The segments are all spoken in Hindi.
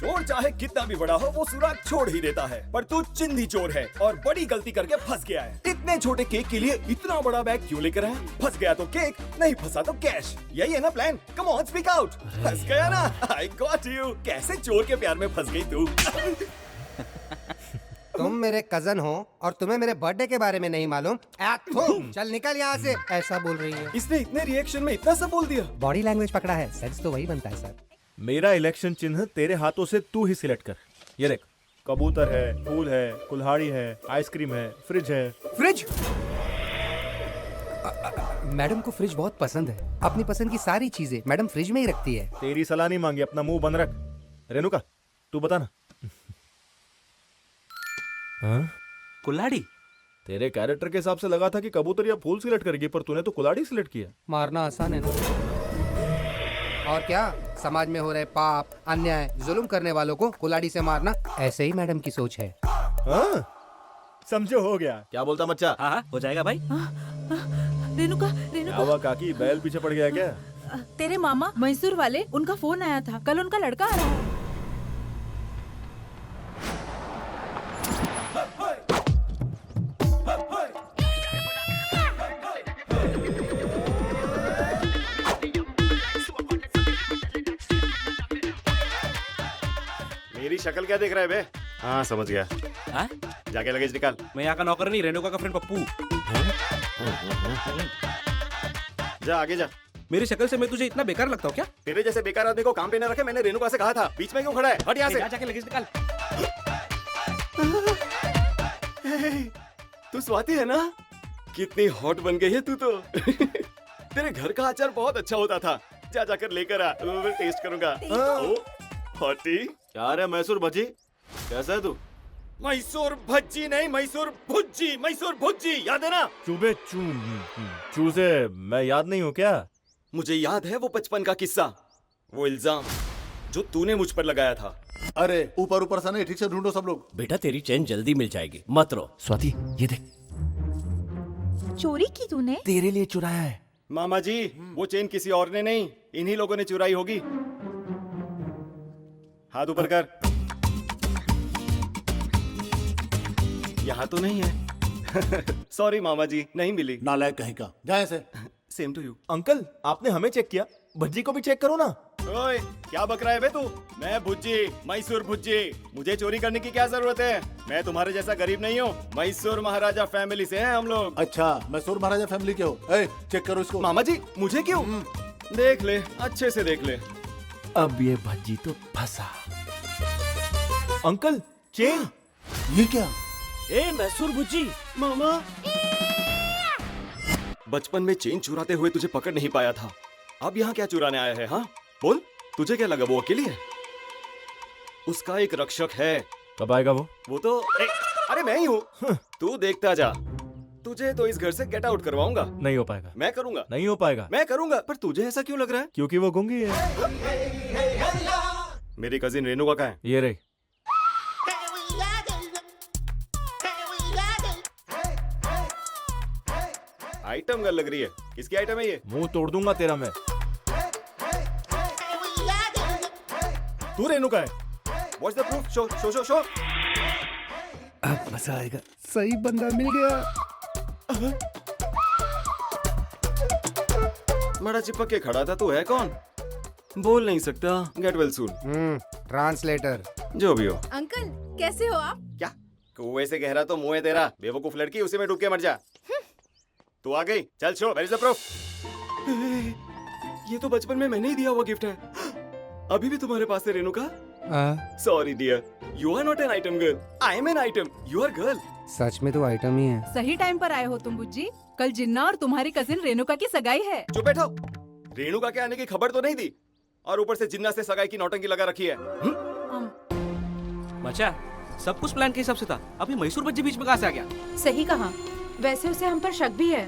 चोर चाहे कितना भी बड़ा हो वो सुराग छोड़ ही देता है, पर तू चिंधी चोर है और बड़ी गलती करके फंस गया है। इतने छोटे केक के लिए इतना बड़ा बैग क्यों लेकर आया? फंस गया तो केक, नहीं फंसा तो कैश। यही है ना plan? Come on speak out. फंस गया ना? I got you. कैसे चोर के प्यार में फंस गई तू? तुम मेरे कजन हो और तुम्हें मेरे बर्थडे के बारे में नहीं मालूम? चल निकल यहाँ से। ऐसा बोल रही है। इसने इतने रिएक्शन में इतना सब बोल दिया। बॉडी लैंग्वेज पकड़ा है, सेंस तो वही बनता है सर। मेरा इलेक्शन चिन्ह तेरे हाथों से तू ही सिलेक्ट कर। ये देख, कबूतर है, फूल है, कुल्हाड़ी है, आइसक्रीम है, फ्रिज है। फ्रिज? मैडम को फ्रिज बहुत पसंद है। अपनी पसंद की सारी चीजें मैडम फ्रिज में ही रखती है। तेरी सलाह नहीं मांगी, अपना मुंह बंद रख। रेणुका, तू बता ना। हाँ? कुल्हाड़ी? तेरे कैरेक्टर के हिसाब से लगा था कि कबूतर या फूल सिलेक्ट करेगी, पर तूने तो कुल्हाड़ी सिलेक्ट किया। मारना आसान है ना। और क्या, समाज में हो रहे पाप, अन्याय, जुल्म करने वालों को कुल्हाड़ी से मारना, ऐसे ही मैडम की सोच है। हाँ? समझो हो गया। क्या बोलता बच्चा? हाँ हो जाएगा भाई। रेणुका, क्या हुआ काकी, बैल पीछे पड़ गया क्या? तेरे मामा मैसूर वाले, उनका फोन आया था, कल उनका लड़का आ रहा है। मेरी शक्ल क्या देख रहा है बे? हाँ समझ गया। हाँ? जाके लगेज निकाल। मैं यहाँ का नौकर नहीं, रेणुका का फ्रेंड पप्पू। जा आगे जा। मेरी शक्ल से मैं तुझे इतना बेकार लगता हूँ क्या? तेरे जैसे बेकार आदमी को काम पे न रखे, मैंने रेणुका से कहा था। बीच में क्यों खड़ा है? हट यहाँ से। जाके लगेज निकाल। तू स्वाति है ना? कितनी हॉट बन गई है तू तो। तेरे घर का अचार बहुत अच्छा होता था। जा जाकर लेकर आ, मैं टेस्ट करूंगा। ओ, हॉटी। क्या रे मैसूर भज्जी? कैसा है तू? मैसूर भज्जी नहीं, मैसूर भुज्जी, मैसूर भुज्जी, याद है ना? चूबे चूजे, मैं याद नहीं हूँ क्या? मुझे याद है वो बचपन का किस्सा, वो इल्जाम जो तूने मुझ पर लगाया था। अरे ऊपर ऊपर सा नहीं, ठीक से ढूंढो सब लोग। बेटा तेरी चैन जल्दी मिल जाएगी, मत रो। स्वाति ये देख, चोरी की तूने? तेरे लिए चुराया है। मामा जी, वो चेन किसी और ने नहीं, इन्हीं लोगों ने चुराई होगी। हाथ ऊपर कर। यहाँ तो नहीं है। सॉरी मामा जी, नहीं मिली। नालायक कहीं का, जाए से। Same to you. अंकल, आपने हमें चेक किया, भज्जी को भी चेक करो ना। ओए, क्या बक रहा है बे तू? मैं भुज्जी, मैसूर भुज्जी। मुझे चोरी करने की क्या जरूरत है? मैं तुम्हारे जैसा गरीब नहीं हूँ। मैसूर महाराजा फैमिली से हैं हम लोग। अच्छा, मैसूर महाराजा फैमिली के हो? ए, चेक करो इसको। मामा जी, मुझे क्यों? देख ले, अच्छे से देख ले। अब ये भज्जी तो फंसा। Uncle, chain. ये क्या? ए मैसूर भुज्जी। मामा, बचपन में चेन चुराते हुए तुझे पकड़ नहीं पाया था, अब यहाँ क्या चुराने आया है? हाँ बोल, तुझे क्या लगा वो अकेली है? उसका एक रक्षक है। कब आएगा वो? वो तो अरे मैं ही हूँ। तू देखता जा, तुझे तो इस घर से गेट आउट करवाऊंगा। नहीं हो पाएगा। मैं करूंगा। नहीं हो पाएगा। मैं करूंगा, पर तुझे ऐसा क्यों लग रहा है? क्योंकि वो गूंगी है। मेरी कजिन रेणुका कहाँ है? ये रही। आइटम गर्ल लग रही है। किसकी आइटम है ये? मुंह तोड़ दूंगा तेरा मैं। तू रेणुका है? What's the proof? Show show show show. अब मजा आएगा। सही बंदा मिल गया। बड़ा चिपक के खड़ा था। तू है कौन? बोल नहीं सकता। Get well soon. ट्रांसलेटर। जो भी हो। अंकल, कैसे हो आप? क्या कुएं से गहरा तो मुंह है तेरा, बेवकूफ लड़की, उसी में डूब के मर जा। तू आ गई, चल show, where is the proof? ये तो बचपन में मैंने ही दिया हुआ गिफ्ट है। अभी भी तुम्हारे पास है Renuka? Sorry dear, you are not an item girl, I am an item, you are girl. सच में तो आइटम ही है। सही टाइम पर आए हो तुम बुज्जी। कल जिन्ना और तुम्हारी कजिन रेणुका की सगाई है। चुप बैठो। रेणुका के आने की खबर तो नहीं दी, और ऊपर से जिन्ना से सगाई की नौटंकी लगा रखी है। मचा, सब कुछ प्लान के हिसाब से था, अभी मैसूर भज्जी बीच में कहाँ से आ गया? सही कहा। वैसे उसे हम पर शक भी है,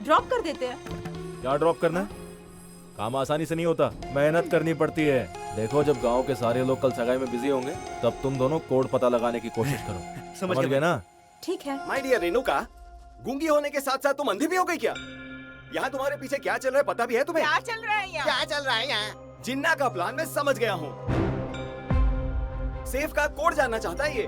ड्रॉप कर देते हैं। क्या ड्रॉप करना है? काम आसानी से नहीं होता, मेहनत करनी पड़ती है। देखो, जब गांव के सारे लोग कल सगाई में बिजी होंगे, तब तुम दोनों कोड पता लगाने की कोशिश करो। समझ गए ना? ठीक है। माय डियर रेणुका, गूंगी होने के साथ साथ तुम अंधी भी हो गई क्या? यहाँ तुम्हारे पीछे क्या चल रहा है पता भी है तुम्हें? क्या चल रहा है यहाँ? क्या चल रहा है यहाँ? जिन्ना का प्लान मैं समझ गया हूँ। सेफ का कोड जानना चाहता है ये।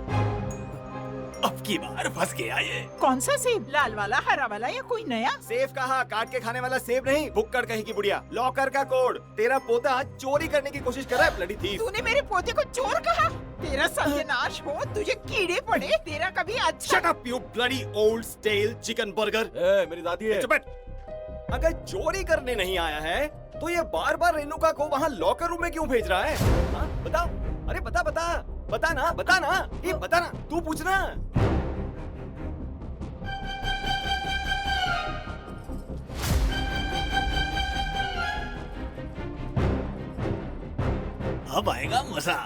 अब की बार फंस गया ये। कौन सा सेब, लाल वाला, हरा वाला या कोई नया? सेफ कहा, काट के खाने वाला सेब नहीं, भुक्कड़ कहीं की बुढ़िया। लॉकर का कोड। तेरा पोता चोरी करने की कोशिश कर रहा है, ब्लडी थीफ। तूने मेरे पोते को चोर कहा? तेरा सत्यानाश हो, तुझे कीड़े पड़े, तेरा कभी अच्छा। Shut up you bloody old stale chicken burger. मेरी दादी है। चुप बैठ। अगर चोरी करने नहीं आया है तो ये बार बार रेणुका को वहाँ लॉकर रूम में क्यों भेज रहा है? हाँ, बताओ। अरे बता बता बता ना, बता ना, ये बता ना, तू पूछना। अब आएगा मजा,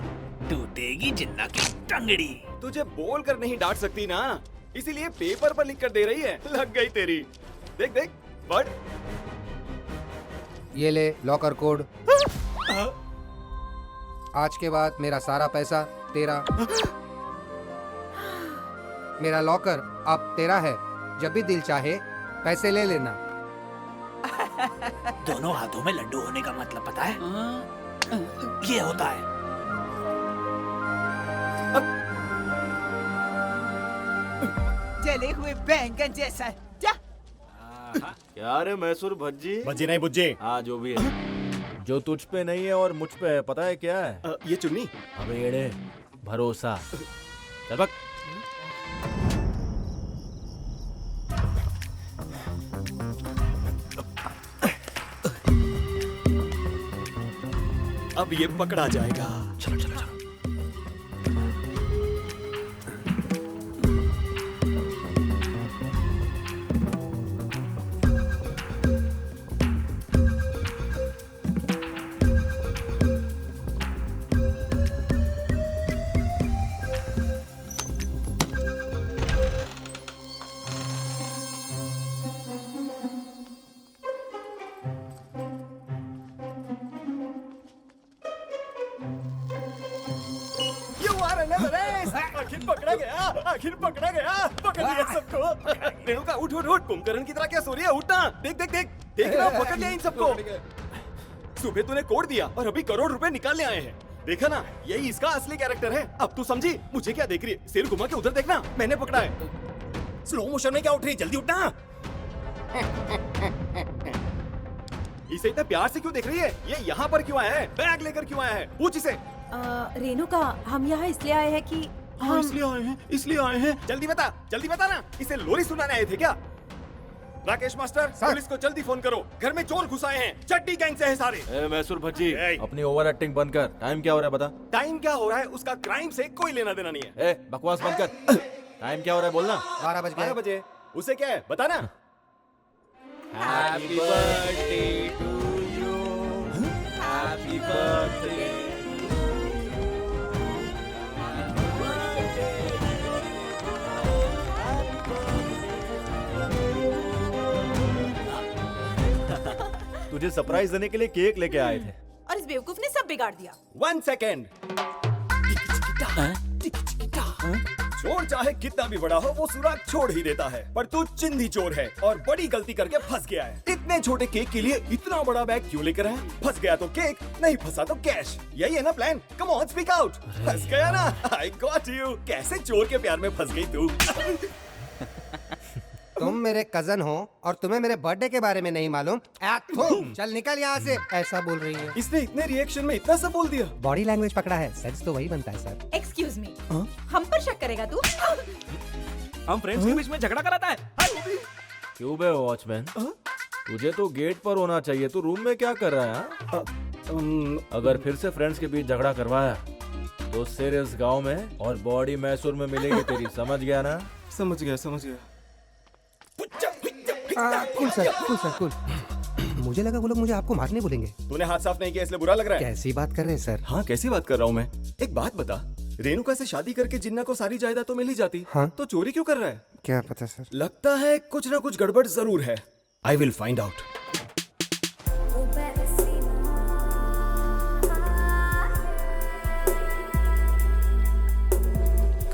टूटेगी जिन्ना की टंगड़ी। तुझे बोल कर नहीं डांट सकती ना, इसीलिए पेपर पर लिख कर दे रही है। लग गई तेरी। देख देख पढ़। ये ले लॉकर कोड। आज के बाद मेरा सारा पैसा तेरा। मेरा लॉकर अब तेरा है। जब भी दिल चाहे पैसे ले लेना। दोनों हाथों में लड्डू होने का मतलब पता है? ये होता है। जले हुए बैंगन जैसा। जा। क्या रे मैसूर भज्जी? भज्जी नहीं बुज्जी। हाँ जो भी है। जो तुझ पे नहीं है और मुझ पे है, पता है क्या है? ये चुन्नी। अबे एड़े, भरोसा। चल बक। अब ये पकड़ा जाएगा। चलो चलो चलो। आखिर पकड़ा गया, आखिर पकड़ा गया, पकड़ लिया सबको। रेणुका उठ उठ उठ, कुंभकर्ण की तरह क्या सो रही है? उठना। देख देख देख देख ना, पकड़ लिया इन सबको। सुबह तूने कोड दिया और अभी करोड़ रुपए निकाल ले आए हैं। देखा ना, यही इसका असली कैरेक्टर है। अब तू समझी? मुझे क्या देख रही है? सिर घुमा के उधर देखना, मैंने पकड़ा है। स्लो मोशन में क्या उठ रही है? जल्दी उठना। इसे इतना प्यार से क्यों देख रही है? ये यहाँ पर क्यों आया है? बैग लेकर क्यों आया है? पूछ इसे। रेणुका, हम यहाँ इसलिए आए हैं कि हम इसलिए आए हैं। जल्दी बता ना। इसे लोरी सुनाने आए थे क्या? राकेश मास्टर, पुलिस को जल्दी फोन करो। घर में चोर घुस आए हैं, चड्डी गैंग से है सारे। मैसूर भज्जी, अपनी ओवर एक्टिंग बंद कर। टाइम क्या हो रहा है बता? टाइम क्या हो रहा है उसका क्राइम से कोई लेना देना नहीं है। बकवास बंद कर। टाइम क्या हो रहा है बोलना। 12 बज गए। 12 बजे। उसे क्या है बता ना। Happy birthday to you, happy birthday. तुझे सरप्राइज देने के लिए केक लेके आए थे और इस बेवकूफ ने सब बिगाड़ दिया। 1 सेकेंड। चोर चाहे कितना भी बड़ा हो वो सुराग छोड़ ही देता है, पर तू चिंधी चोर है और बड़ी गलती करके फंस गया है। इतने छोटे केक के लिए इतना बड़ा बैग क्यों लेकर आया? फंस गया तो केक, नहीं फंसा तो कैश। यही है ना plan? Come on speak out. फंस गया ना? I got you. कैसे चोर के प्यार में फंस गई तू? तुम मेरे कजन हो और तुम्हें मेरे बर्थडे के बारे में नहीं मालूम? चल निकल यहाँ से। ऐसा बोल रही है। इसने इतने रिएक्शन में इतना सब बोल दिया। बॉडी लैंग्वेज पकड़ा है, सेंस तो वही बनता है सर। एक्सक्यूज मी, हम पर शक करेगा तू? हम फ्रेंड्स के बीच में झगड़ा कराता है। क्यों बे वॉचमैन, तुझे तो गेट पर होना चाहिए, तू रूम में क्या कर रहा है? अगर फिर से फ्रेंड्स के बीच झगड़ा करवाया तो सिर इस गांव में और बॉडी मैसूर में मिलेगी तेरी। समझ गया ना? समझ गया। Cool sir cool. मुझे लगा वो लोग मुझे आपको मारने बोलेंगे। तूने हाथ साफ नहीं किया इसलिए बुरा लग रहा है? कैसी बात कर रहे हैं सर? हाँ कैसी बात कर रहा हूँ मैं? एक बात बता, रेणुका से शादी करके जिन्ना को सारी जायदाद तो मिल ही जाती, हाँ? तो चोरी क्यों कर रहा है? क्या पता सर। लगता है कुछ ना कुछ गड़बड़ जरूर है। I will find out.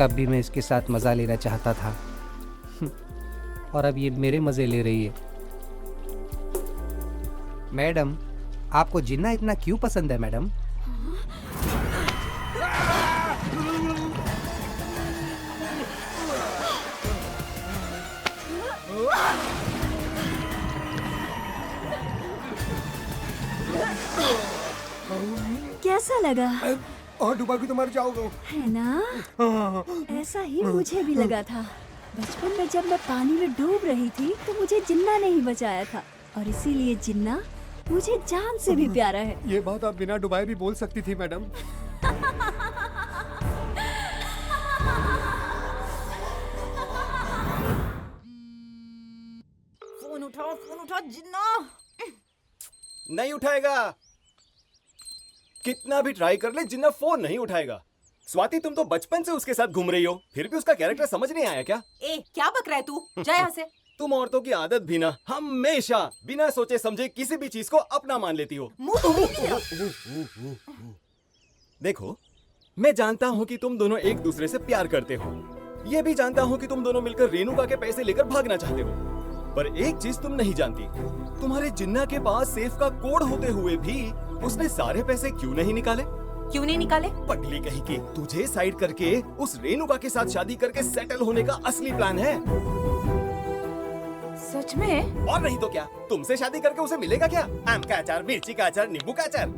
कभी मैं इसके साथ मजा लेना चाहता था और अब ये मेरे मजे ले रही है। मैडम, आपको जिन्ना इतना क्यों पसंद है मैडम? कैसा लगा? और डूबा के तो मर जाओगे। है ना? ऐसा ही मुझे भी लगा था। बचपन में जब मैं पानी में डूब रही थी तो मुझे जिन्ना ने ही बचाया था, और इसीलिए जिन्ना मुझे जान से भी प्यारा है। ये बात आप बिना डुबाए भी बोल सकती थी मैडम। फोन उठाओ जिन्ना। नहीं उठाएगा। कितना भी ट्राई कर ले जिन्ना फोन नहीं उठाएगा। स्वाति तुम तो बचपन से उसके साथ घूम रही हो, फिर भी उसका कैरेक्टर समझ नहीं आया क्या? ए क्या बक रहा है तू? जा यहाँ से। तुम औरतों की आदत भी ना हमेशा बिना सोचे समझे किसी भी चीज को अपना मान लेती हो। देखो, मैं जानता हूँ कि तुम दोनों एक दूसरे से प्यार करते हो। ये भी जानता हूँ कि तुम दोनों मिलकर रेणुका के पैसे लेकर भागना चाहते हो। पर एक चीज तुम नहीं जानती, तुम्हारे जिन्ना के पास सेफ का कोड होते हुए भी उसने सारे पैसे क्यों नहीं निकाले? क्यों नहीं निकाले? पगली कहीं की, तुझे साइड करके उस रेणुका के साथ शादी करके सेटल होने का असली प्लान है। सच में? और नहीं तो क्या, तुमसे शादी करके उसे मिलेगा क्या? आम का अचार, मिर्ची का अचार, नींबू का अचार।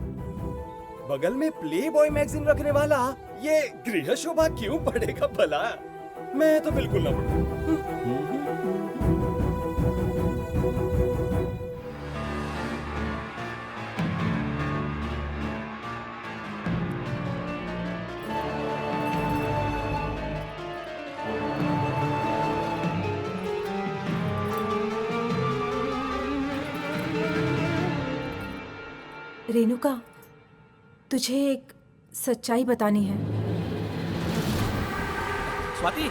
बगल में प्ले बॉय मैगजीन रखने वाला ये गृह शोभा क्यों पड़ेगा भला? मैं तो बिल्कुल ना पढ़ूं। रेणुका, तुझे एक सच्चाई बतानी है। स्वाति,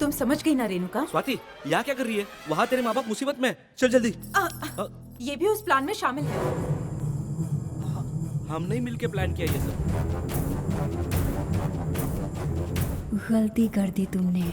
तुम समझ गई ना रेणुका? स्वाति, यहाँ क्या कर रही है? वहाँ तेरे माँ बाप मुसीबत में। चल जल्दी। ये भी उस प्लान में शामिल है। हम नहीं मिलके प्लान किया ये सब। गलती कर दी तुमने।